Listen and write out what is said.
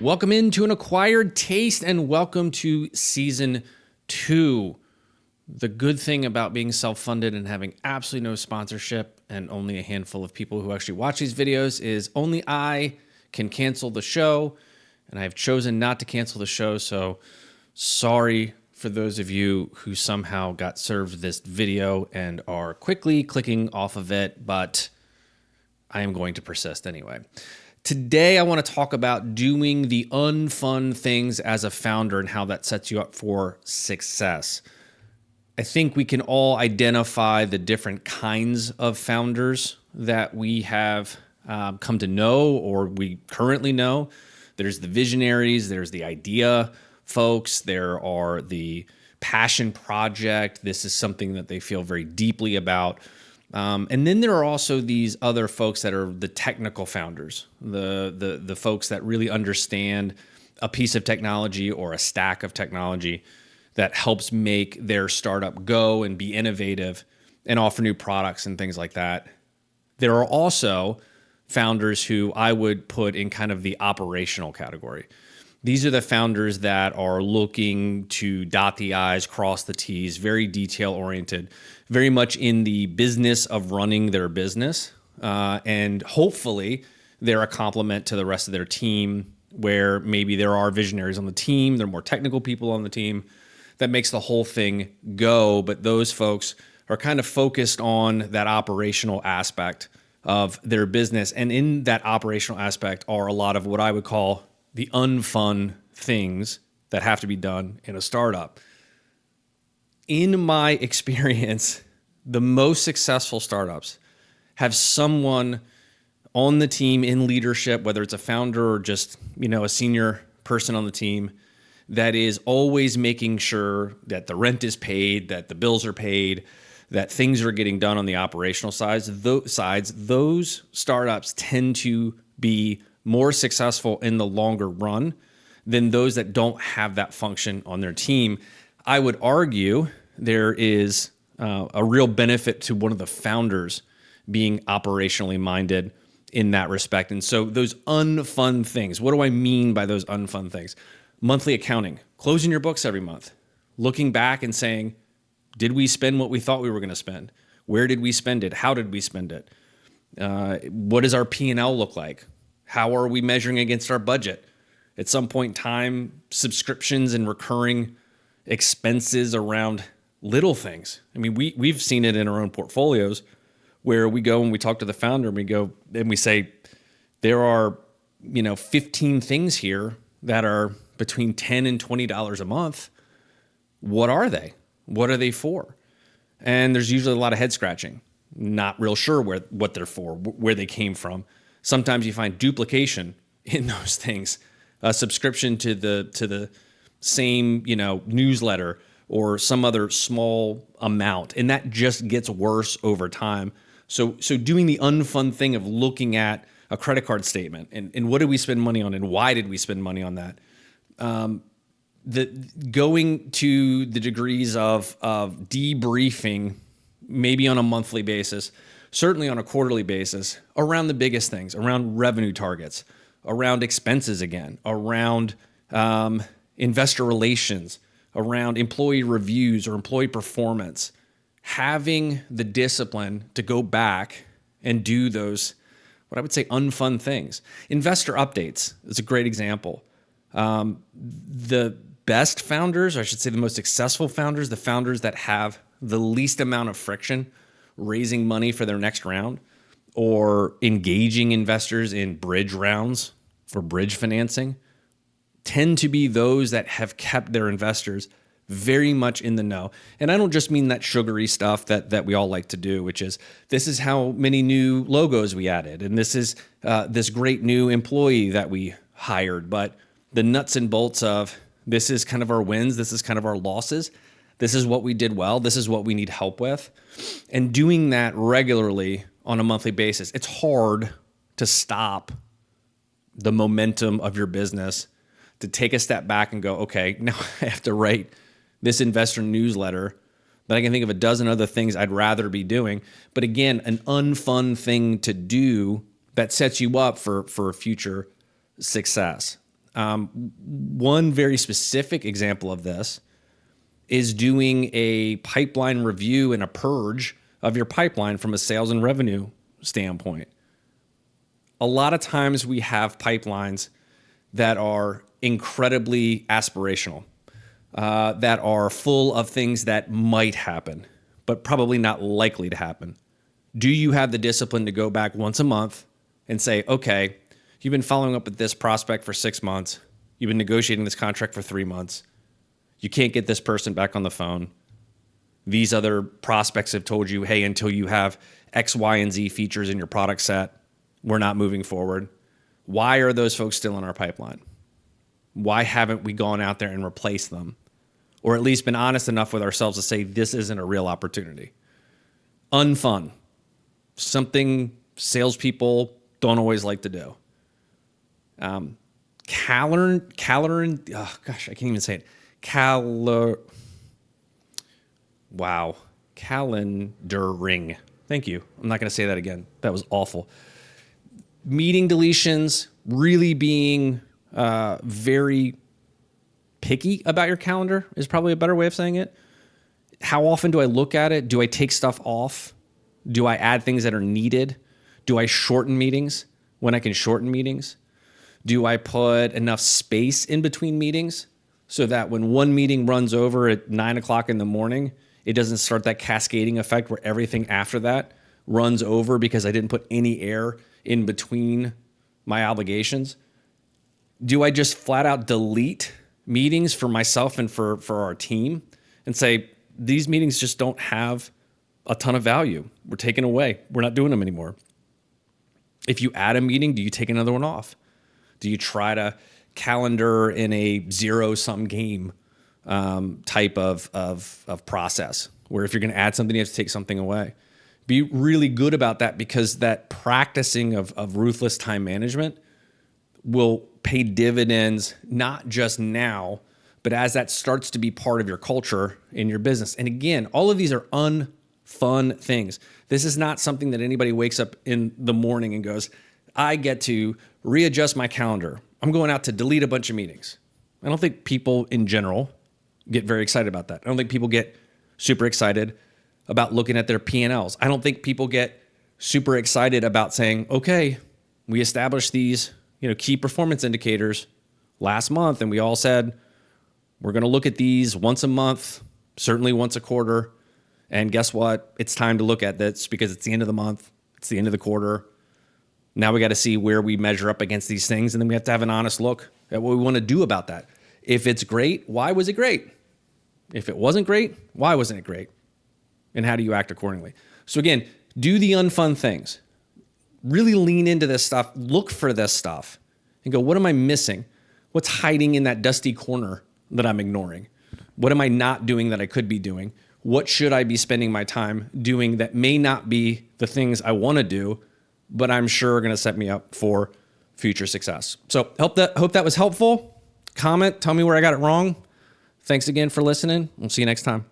welcome into An Acquired Taste and welcome to Season 2. The good thing about being self-funded and having absolutely no sponsorship and only a handful of people who actually watch these videos is only I can cancel the show, and I have chosen not to cancel the show, so sorry for those of you who somehow got served this video and are quickly clicking off of it, but I am going to persist anyway. Today, I want to talk about doing the unfun things as a founder and how that sets you up for success. I think we can all identify the different kinds of founders that we have come to know or we currently know. There's the visionaries, there's the idea folks, there are the passion project. This is something that they feel very deeply about. And then there are also these other folks that are the technical founders, the folks that really understand a piece of technology or a stack of technology that helps make their startup go and be innovative and offer new products and things like that. There are also founders who I would put in kind of the operational category. These are the founders that are looking to dot the I's, cross the T's, very detail-oriented, very much in the business of running their business. And hopefully they're a complement to the rest of their team where maybe there are visionaries on the team, there are more technical people on the team that makes the whole thing go. But those folks are kind of focused on that operational aspect of their business. And in that operational aspect are a lot of what I would call the unfun things that have to be done in a startup. In my experience, the most successful startups have someone on the team in leadership, whether it's a founder or just, a senior person on the team, that is always making sure that the rent is paid, that the bills are paid, that things are getting done on the operational sides. Those startups tend to be more successful in the longer run than those that don't have that function on their team. I would argue there is a real benefit to one of the founders being operationally minded in that respect. And so those unfun things, what do I mean by those unfun things? Monthly accounting, closing your books every month, looking back and saying, did we spend what we thought we were going to spend? Where did we spend it? How did we spend it? What does our P&L look like? How are we measuring against our budget? At some point in time, subscriptions and recurring expenses around little things. I mean, we've seen it in our own portfolios where we go and we talk to the founder and we go and we say, there are, 15 things here that are between $10 and $20 a month. What are they? What are they for? And there's usually a lot of head scratching, not real sure what they're for, where they came from. Sometimes you find duplication in those things, a subscription to the same, newsletter or some other small amount, and that just gets worse over time. So doing the unfun thing of looking at a credit card statement and what did we spend money on and why did we spend money on that? Going to the degrees of debriefing, maybe on a monthly basis, certainly on a quarterly basis, around the biggest things, around revenue targets, around expenses again, around investor relations, around employee reviews or employee performance. Having the discipline to go back and do those, what I would say, unfun things. Investor updates is a great example. The best founders, or I should say the most successful founders, the founders that have the least amount of friction raising money for their next round or engaging investors in bridge rounds for bridge financing, tend to be those that have kept their investors very much in the know. And I don't just mean that sugary stuff that we all like to do, which is, this is how many new logos we added, and this is this great new employee that we hired, but the nuts and bolts of, this is kind of our wins, this is kind of our losses, this is what we did well, this is what we need help with. And doing that regularly on a monthly basis, it's hard to stop the momentum of your business, to take a step back and go, okay, now I have to write this investor newsletter, but I can think of a dozen other things I'd rather be doing. But again, an unfun thing to do that sets you up for future success. One very specific example of this is doing a pipeline review and a purge of your pipeline from a sales and revenue standpoint. A lot of times we have pipelines that are incredibly aspirational, that are full of things that might happen, but probably not likely to happen. Do you have the discipline to go back once a month and say, okay, you've been following up with this prospect for 6 months. You've been negotiating this contract for 3 months. You can't get this person back on the phone. These other prospects have told you, hey, until you have X, Y, and Z features in your product set, we're not moving forward. Why are those folks still in our pipeline? Why haven't we gone out there and replaced them? Or at least been honest enough with ourselves to say this isn't a real opportunity. Unfun. Something salespeople don't always like to do. Calendaring, oh gosh, I can't even say it. Calendaring. Thank you. I'm not going to say that again. That was awful. Meeting deletions, really being very picky about your calendar is probably a better way of saying it. How often do I look at it? Do I take stuff off? Do I add things that are needed? Do I shorten meetings when I can shorten meetings? Do I put enough space in between meetings so that when one meeting runs over at 9 o'clock in the morning, it doesn't start that cascading effect where everything after that runs over because I didn't put any air in between my obligations? Do I just flat out delete meetings for myself and for our team and say, these meetings just don't have a ton of value. We're taking away. We're not doing them anymore. If you add a meeting, do you take another one off? Do you try to calendar in a zero-sum game type of process where if you're going to add something, you have to take something away? Be really good about that, because that practicing of ruthless time management will pay dividends, not just now, but as that starts to be part of your culture in your business. And again, all of these are unfun things. This is not something that anybody wakes up in the morning and goes, I get to readjust my calendar. I'm going out to delete a bunch of meetings. I don't think people in general get very excited about that. I don't think people get super excited about looking at their P&Ls. I don't think people get super excited about saying, okay, we established these, key performance indicators last month, and we all said, we're going to look at these once a month, certainly once a quarter. And guess what? It's time to look at this because it's the end of the month. It's the end of the quarter. Now we got to see where we measure up against these things. And then we have to have an honest look at what we want to do about that. If it's great, why was it great? If it wasn't great, why wasn't it great? And how do you act accordingly? So again, do the unfun things. Really lean into this stuff. Look for this stuff and go, what am I missing? What's hiding in that dusty corner that I'm ignoring? What am I not doing that I could be doing? What should I be spending my time doing that may not be the things I want to do, but I'm sure are going to set me up for future success? So hope that was helpful. Comment, tell me where I got it wrong. Thanks again for listening. We'll see you next time.